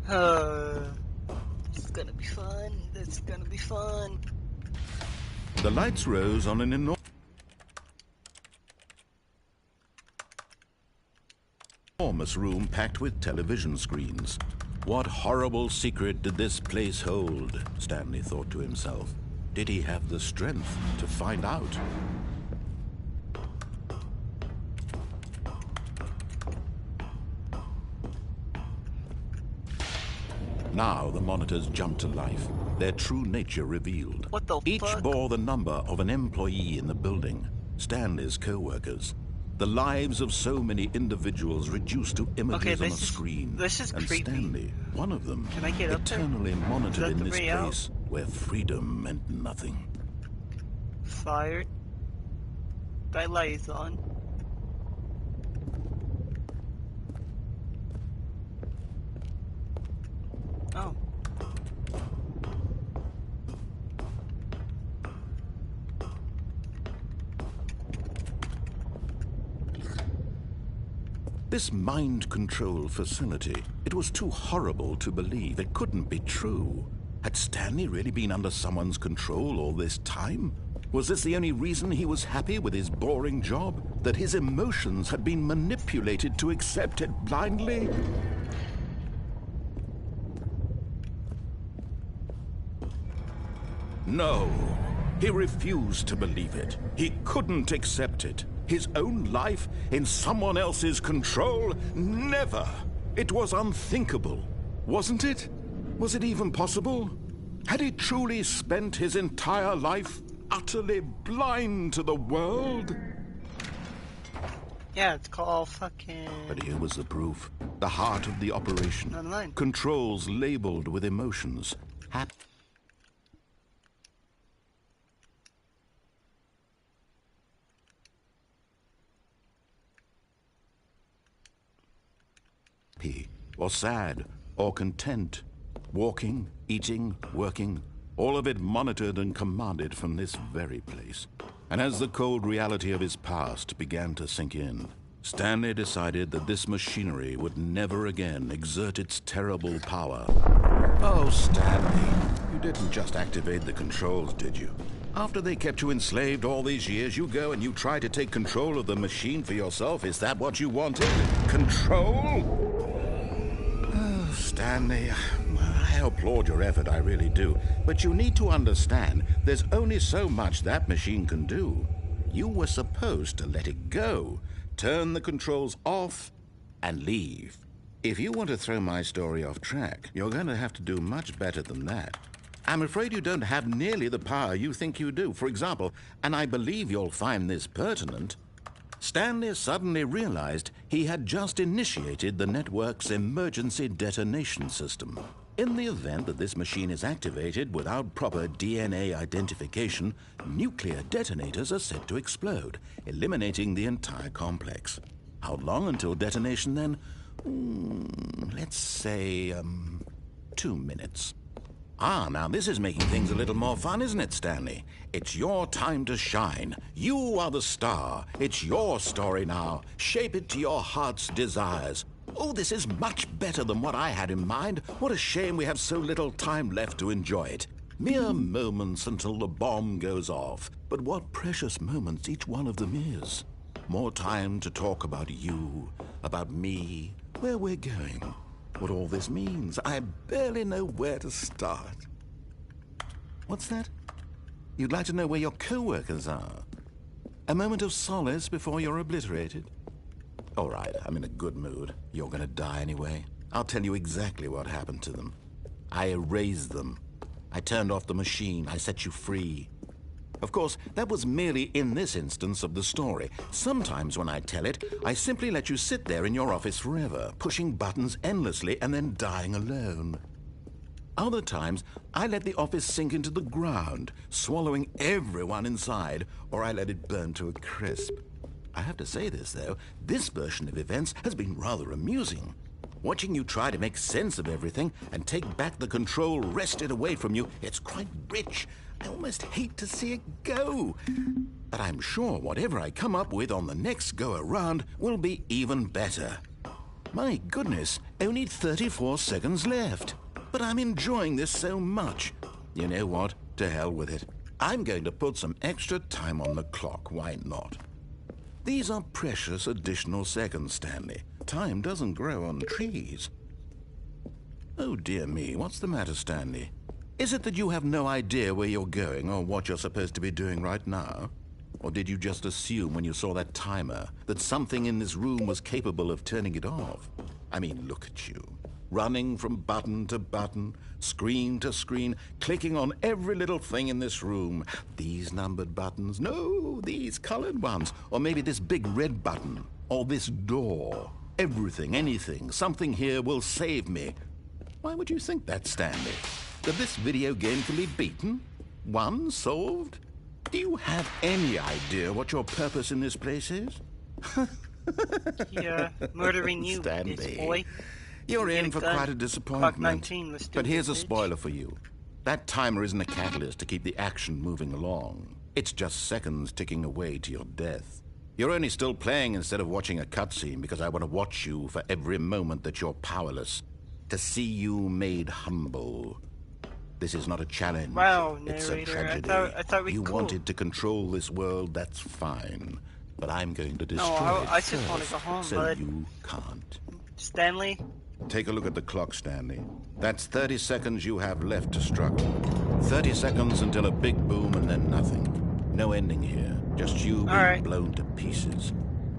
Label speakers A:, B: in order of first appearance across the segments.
A: This is gonna be fun. This is gonna be fun.
B: The lights rose on an enormous room packed with television screens. What horrible secret did this place hold? Stanley thought to himself. Did he have the strength to find out? Now the monitors jumped to life, their true nature revealed.
A: What the
B: Each
A: fuck?
B: bore the number of an employee in the building, Stanley's co-workers. The lives of so many individuals reduced to images on a screen.
A: This is
B: and
A: creepy.
B: Stanley, one of them,
A: Can I get up there?
B: eternally monitored
A: Is that
B: in
A: the
B: this
A: way out?
B: place where freedom meant nothing.
A: Fired. That light is on. Oh.
B: This mind control facility, it was too horrible to believe. It couldn't be true. Had Stanley really been under someone's control all this time? Was this the only reason he was happy with his boring job? That his emotions had been manipulated to accept it blindly? No, he refused to believe it. He couldn't accept it. His own life in someone else's control? Never! It was unthinkable, wasn't it? Was it even possible? Had he truly spent his entire life utterly blind to the world?
A: Yeah, it's called fucking...
B: But here was the proof. The heart of the operation.
A: Online.
B: Controls labeled with emotions. Happy. Or sad, or content, walking, eating, working, all of it monitored and commanded from this very place. And as the cold reality of his past began to sink in, Stanley decided that this machinery would never again exert its terrible power. Oh, Stanley, you didn't just activate the controls, did you? After they kept you enslaved all these years, you go and you try to take control of the machine for yourself. Is that what you wanted? Control? Stanley, I applaud your effort, I really do. But you need to understand, there's only so much that machine can do. You were supposed to let it go, turn the controls off, and leave. If you want to throw my story off track, you're going to have to do much better than that. I'm afraid you don't have nearly the power you think you do. For example, and I believe you'll find this pertinent, Stanley suddenly realized he had just initiated the network's emergency detonation system. In the event that this machine is activated without proper DNA identification, nuclear detonators are set to explode, eliminating the entire complex. How long until detonation then? Let's say, 2 minutes. Ah, now this is making things a little more fun, isn't it, Stanley? It's your time to shine. You are the star. It's your story now. Shape it to your heart's desires. Oh, this is much better than what I had in mind. What a shame we have so little time left to enjoy it. Mere moments until the bomb goes off. But what precious moments each one of them is. More time to talk about you, about me, where we're going. What all this means, I barely know where to start. What's that? You'd like to know where your co-workers are? A moment of solace before you're obliterated? All right, I'm in a good mood. You're gonna die anyway. I'll tell you exactly what happened to them. I erased them. I turned off the machine. I set you free. Of course, that was merely in this instance of the story. Sometimes when I tell it, I simply let you sit there in your office forever, pushing buttons endlessly and then dying alone. Other times, I let the office sink into the ground, swallowing everyone inside, or I let it burn to a crisp. I have to say this, though, this version of events has been rather amusing. Watching you try to make sense of everything and take back the control wrested away from you, it's quite rich. I almost hate to see it go. But I'm sure whatever I come up with on the next go-around will be even better. My goodness, only 34 seconds left. But I'm enjoying this so much. You know what? To hell with it. I'm going to put some extra time on the clock. Why not? These are precious additional seconds, Stanley. Time doesn't grow on trees. Oh dear me, what's the matter, Stanley? Is it that you have no idea where you're going or what you're supposed to be doing right now? Or did you just assume when you saw that timer that something in this room was capable of turning it off? I mean, look at you. Running from button to button, screen to screen, clicking on every little thing in this room. These numbered buttons, no, these colored ones. Or maybe this big red button, or this door. Everything, anything, something here will save me. Why would you think that, Stanley? That this video game can be beaten? Won? Solved? Do you have any idea what your purpose in this place is?
A: Yeah, murdering you,
B: Stanley,
A: bitch boy.
B: You're in for quite a disappointment.
A: 19,
B: but here's a
A: bitch.
B: spoiler for you. That timer isn't a catalyst to keep the action moving along. It's just seconds ticking away to your death. You're only still playing instead of watching a cutscene because I want to watch you for every moment that you're powerless. To see you made humble. This is not a challenge.
A: Wow,
B: it's
A: narrator.
B: a tragedy.
A: I thought we
B: You
A: cool.
B: wanted to control this world, that's fine. But I'm going to destroy it
A: I just
B: first,
A: want to go home,
B: so
A: bud.
B: you can't.
A: Stanley?
B: Take a look at the clock, Stanley. That's 30 seconds you have left to struggle. 30 seconds until a big boom and then nothing. No ending here. Just you being blown to pieces.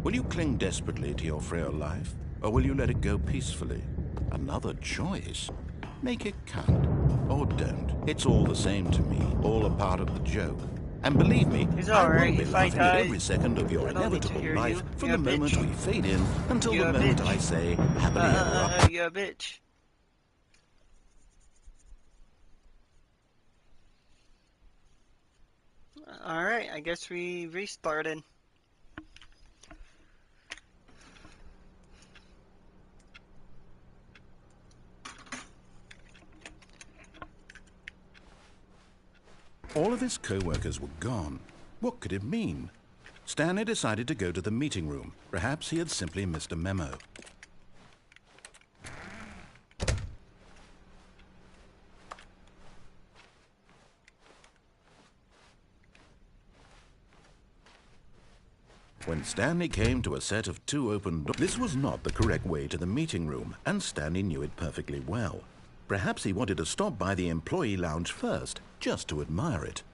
B: Will you cling desperately to your frail life? Or will you let it go peacefully? Another choice. Make it count. Or don't. It's all the same to me. All a part of the joke. And believe me, I will be laughing at every second of your inevitable life from the moment we fade in until the moment I say, happily ever after.
A: You're a bitch. Alright, I guess we restarted.
B: All of his co-workers were gone. What could it mean? Stanley decided to go to the meeting room. Perhaps he had simply missed a memo. When Stanley came to a set of 2 open doors, this was not the correct way to the meeting room, and Stanley knew it perfectly well. Perhaps he wanted to stop by the employee lounge first, just to admire it.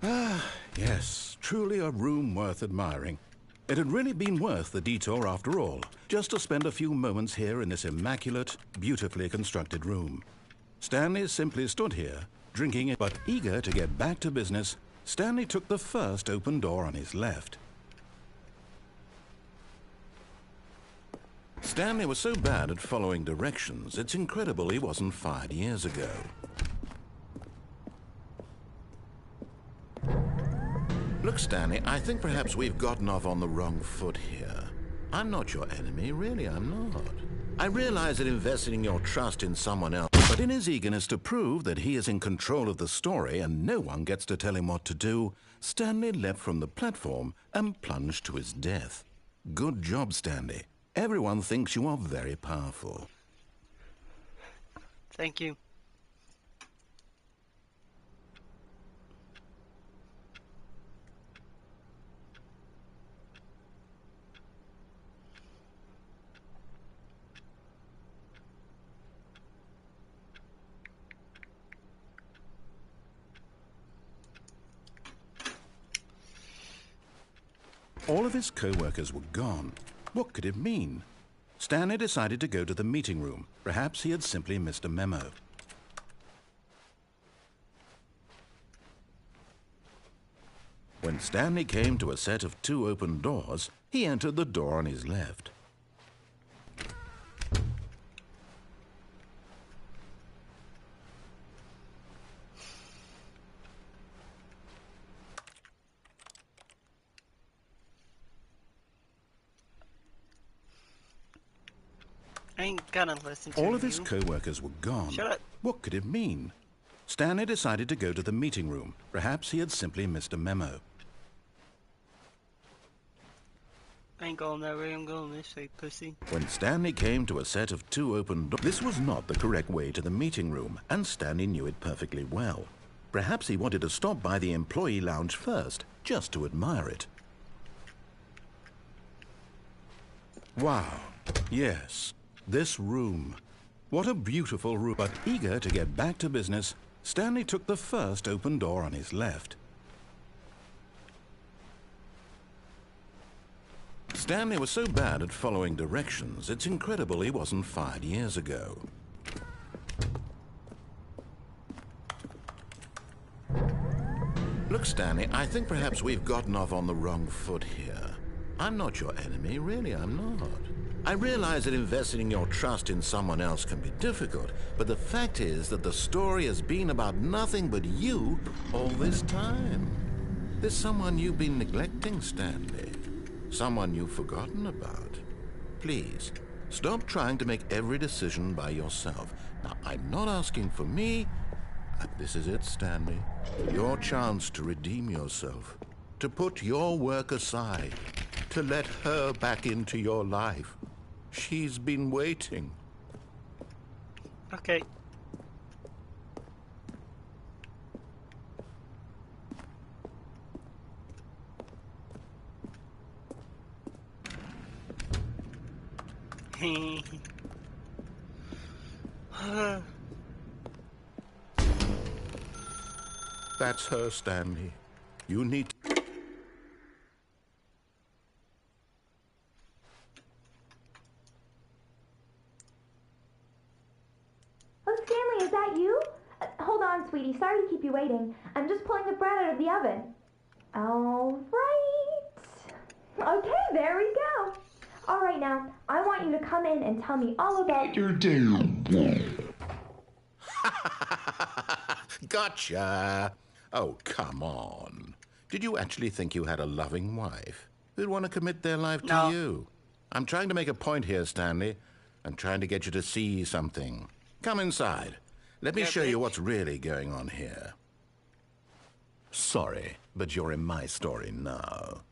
B: Ah, yes, truly a room worth admiring. It had really been worth the detour after all, just to spend a few moments here in this immaculate, beautifully constructed room. Stanley simply stood here, drinking it, but eager to get back to business, Stanley took the first open door on his left. Stanley was so bad at following directions, it's incredible he wasn't fired years ago. Look, Stanley, I think perhaps we've gotten off on the wrong foot here. I'm not your enemy, really, I'm not. I realize that investing your trust in someone else, but in his eagerness to prove that he is in control of the story and no one gets to tell him what to do, Stanley leapt from the platform and plunged to his death. Good job, Stanley. Everyone thinks you are very powerful.
A: Thank you.
B: All of his co-workers were gone. What could it mean? Stanley decided to go to the meeting room. Perhaps he had simply missed a memo. When Stanley came to a set of 2 open doors, he entered the door on his left.
A: I ain't gonna listen to
B: All of his co-workers were gone.
A: Shut up.
B: What could it mean? Stanley decided to go to the meeting room. Perhaps he had simply missed a memo.
A: I ain't going that way, I'm going this way, pussy.
B: When Stanley came to a set of 2 open doors, this was not the correct way to the meeting room, and Stanley knew it perfectly well. Perhaps he wanted to stop by the employee lounge first, just to admire it. Wow, yes, this room. What a beautiful room. But eager to get back to business, Stanley took the first open door on his left. Stanley was so bad at following directions, it's incredible he wasn't fired years ago. Look, Stanley, I think perhaps we've gotten off on the wrong foot here. I'm not your enemy, really, I'm not. I realize that investing your trust in someone else can be difficult, but the fact is that the story has been about nothing but you all this time. There's someone you've been neglecting, Stanley. Someone you've forgotten about. Please, stop trying to make every decision by yourself. Now, I'm not asking for me, but this is it, Stanley. Your chance to redeem yourself, to put your work aside, to let her back into your life. She's been waiting.
A: Okay.
B: That's her, Stanley. You need to...
C: Oh, Stanley, is that you? Hold on, sweetie. Sorry to keep you waiting. I'm just pulling the bread out of the oven. All right. Okay, there we go. All right, now, I want you to come in and tell me all about your day.
B: Gotcha. Oh, come on. Did you actually think you had a loving wife who'd want to commit their life to you? I'm trying to make a point here, Stanley. I'm trying to get you to see something. Come inside. Let me show you what's really going on here. Sorry, but you're in my story now.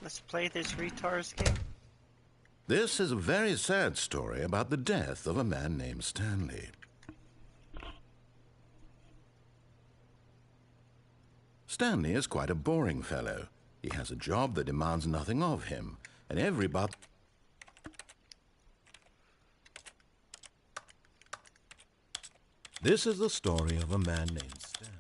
A: Let's play this retard's game.
B: This is a very sad story about the death of a man named Stanley. Stanley is quite a boring fellow. He has a job that demands nothing of him, and everybody... This is the story of a man named Stanley.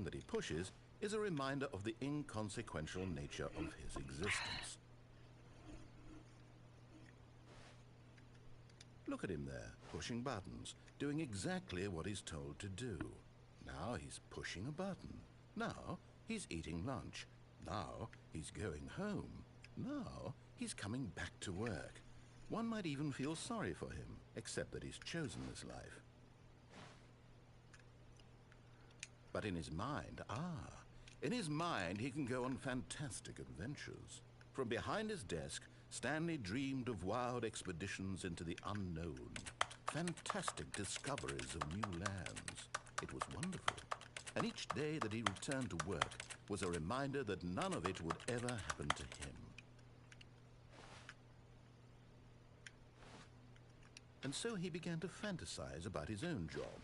B: That he pushes is a reminder of the inconsequential nature of his existence. Look at him there, pushing buttons, doing exactly what he's told to do. Now he's pushing a button. Now he's eating lunch. Now he's going home. Now he's coming back to work. One might even feel sorry for him, except that he's chosen this life. But in his mind, in his mind, he can go on fantastic adventures. From behind his desk, Stanley dreamed of wild expeditions into the unknown, fantastic discoveries of new lands. It was wonderful. And each day that he returned to work was a reminder that none of it would ever happen to him. And so he began to fantasize about his own job.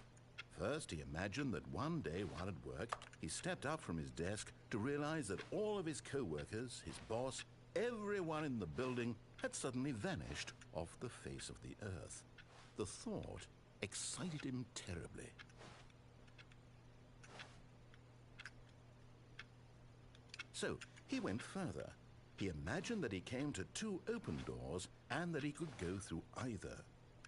B: First, he imagined that one day while at work, he stepped up from his desk to realize that all of his co-workers, his boss, everyone in the building had suddenly vanished off the face of the earth. The thought excited him terribly. So he went further. He imagined that he came to 2 open doors and that he could go through either.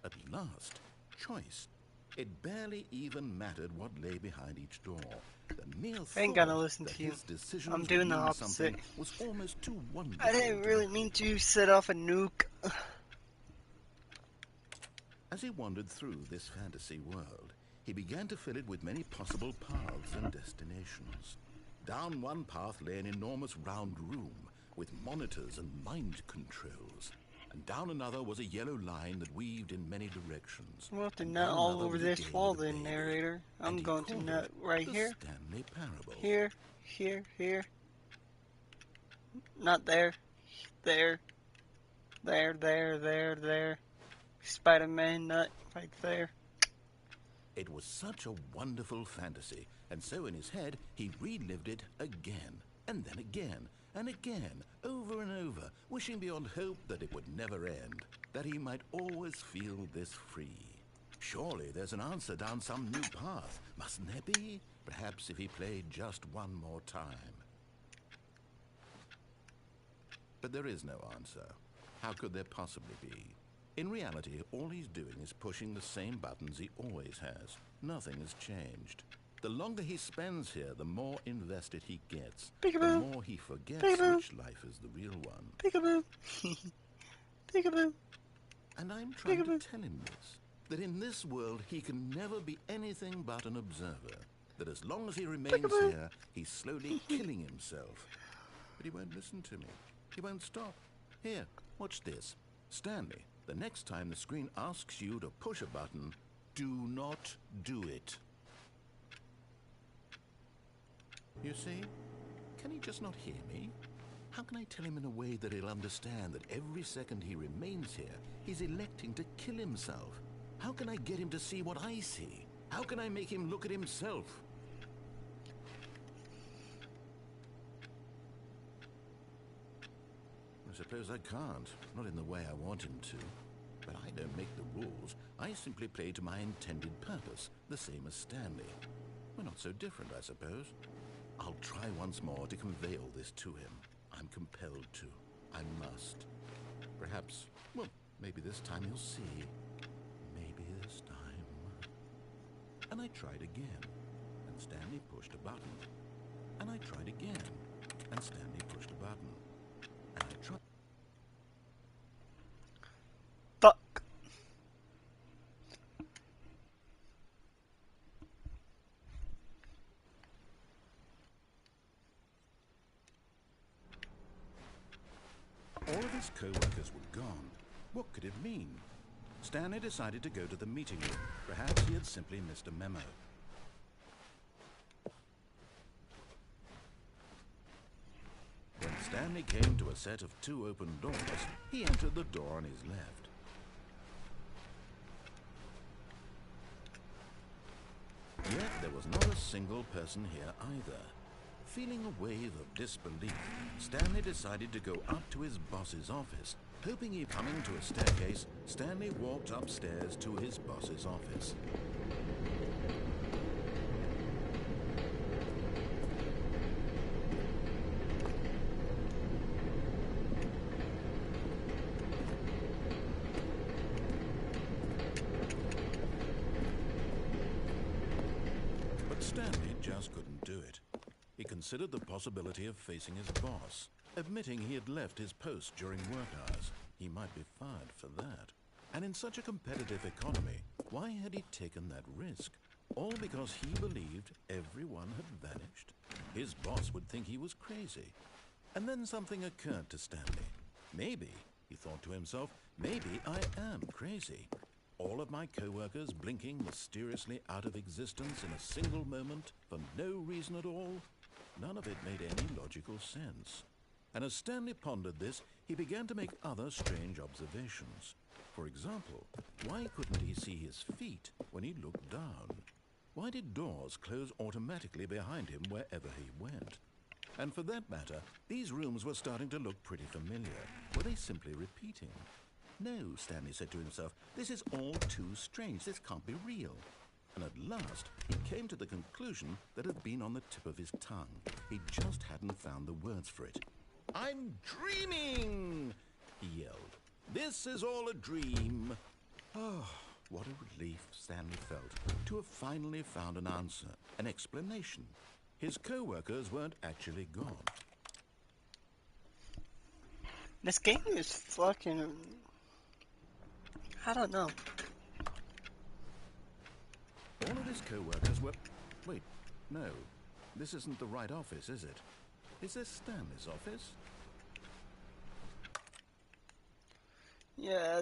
B: At last, choice. It barely even mattered what lay behind each door. The mere
A: I ain't gonna
B: thought
A: listen
B: that
A: to you.
B: his decisions
A: I'm doing the
B: would mean
A: opposite.
B: something was almost too wonderful.
A: I didn't really mean to set off a nuke.
B: As he wandered through this fantasy world, he began to fill it with many possible paths and destinations. Down one path lay an enormous round room with monitors and mind controls. and down another was a yellow line that weaved in many directions.
D: We'll have to
B: And
D: nut
B: down
D: all
B: another
D: over
B: was
D: this
B: again
D: wall
B: with a
D: then,
B: baby.
D: narrator. I'm
B: And he
D: going to
B: called
D: nut
B: it
D: right
B: the
D: here.
B: Stanley Parable.
D: Here, here, here. Not there. There. There, there, there, there. Spider-Man nut right there.
B: It was such a wonderful fantasy, and so in his head he relived it again, and then again, and again, over and over, wishing beyond hope that it would never end, that he might always feel this free. Surely there's an answer down some new path, mustn't there be? Perhaps if he played just one more time. But there is no answer. How could there possibly be? In reality, all he's doing is pushing the same buttons he always has. Nothing has changed. The longer he spends here, the more invested he gets.
D: Peekaboo.
B: The more he forgets
D: Peekaboo.
B: which life is the real one.
D: Peekaboo. Peekaboo.
B: And I'm trying
D: Peekaboo.
B: to tell him this, that in this world he can never be anything but an observer. That as long as he remains
D: Peekaboo.
B: here, he's slowly killing himself. But he won't listen to me. He won't stop. Here, watch this. Stanley, the next time the screen asks you to push a button, do not do it. You see? Can he just not hear me? How can I tell him in a way that he'll understand that every second he remains here, he's electing to kill himself? How can I get him to see what I see? How can I make him look at himself? I suppose I can't, not in the way I want him to. But I don't make the rules. I simply play to my intended purpose, the same as Stanley. We're not so different, I suppose. I'll try once more to convey all this to him. I'm compelled to. I must. Perhaps, well, maybe this time he'll see. Maybe this time. And I tried again, and Stanley pushed a button. And I tried again, and Stanley pushed a button. And I tried.
D: Fuck.
B: All of his co-workers were gone. What could it mean? Stanley decided to go to the meeting room. Perhaps he had simply missed a memo. When Stanley came to a set of 2 open doors, he entered the door on his left. Yet there was not a single person here either. Feeling a wave of disbelief, Stanley decided to go up to his boss's office. Hoping he'd coming to a staircase, Stanley walked upstairs to his boss's office. But Stanley just couldn't do it. He considered the possibility of facing his boss, admitting he had left his post during work hours. He might be fired for that. And in such a competitive economy, why had he taken that risk? All because he believed everyone had vanished. His boss would think he was crazy. And then something occurred to Stanley. Maybe, he thought to himself, maybe I am crazy. All of my co-workers blinking mysteriously out of existence in a single moment for no reason at all. None of it made any logical sense. And as Stanley pondered this, he began to make other strange observations. For example, why couldn't he see his feet when he looked down? Why did doors close automatically behind him wherever he went? And for that matter, these rooms were starting to look pretty familiar. Were they simply repeating? No, Stanley said to himself, this is all too strange. This can't be real. And at last, he came to the conclusion that had been on the tip of his tongue. He just hadn't found the words for it. I'm dreaming, he yelled. This is all a dream. Oh, what a relief Stanley felt to have finally found an answer, an explanation. His co-workers weren't actually gone.
D: This game is fucking... I don't know.
B: All of his co-workers were... Wait, no. This isn't the right office, is it? Is this Stanley's office?
D: Yeah,